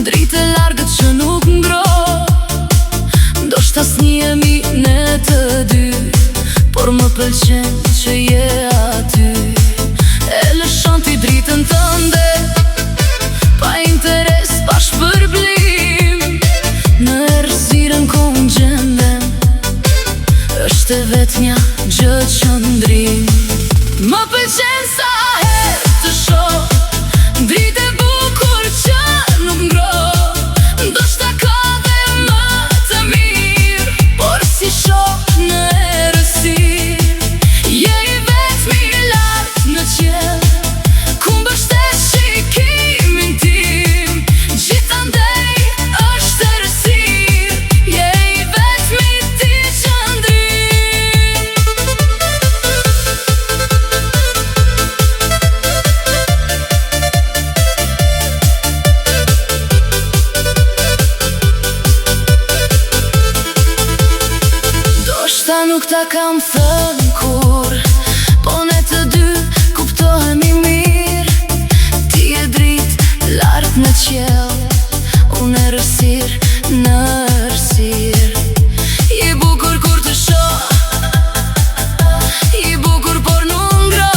dritë e largët që nuk ngro. Ndoshta s'ni jemi ne të dy, por më pëlqen që je aty. E lëshon ti dritën tënde, pa interes, pa shpërblim. Në errësirën ku unë gjendem, është e vetmja gjë që ndrim. Më pëlqen sa herë të shoh dritë e bukur që nuk ngro. Ndoshta ka dhe më të mirë, por si shoh në errësirë, je i vetmi lart në qiell, ku mbështet shikimin tim. Gjithandej është errësirë, je i vetmi ti që ndrim. Ndoshta nuk ta kam thënë kur, po ne të dy kuptohemi mirë. Ti e dritë lart në qiell, unë errësirë në errësirë. Je i bukur kur të shoh, je i bukur por nuk ngro.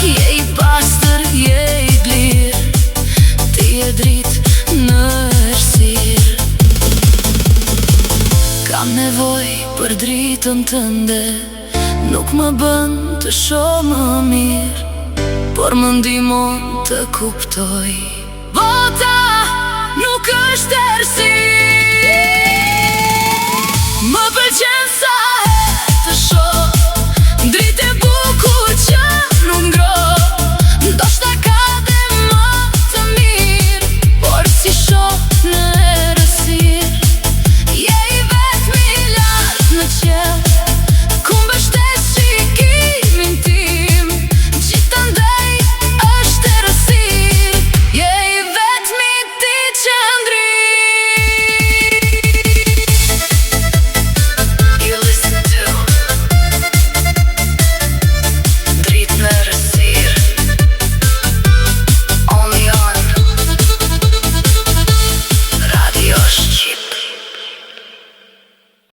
Je i pastër, je i lirë, ti e dritë në errësirë. Kam nevoj për dritën tënde, nuk më bën të shoh më mirë, por më ndihmon të kuptoj. Bota nuk është errësirë. Më pëlqen sa herë të shoh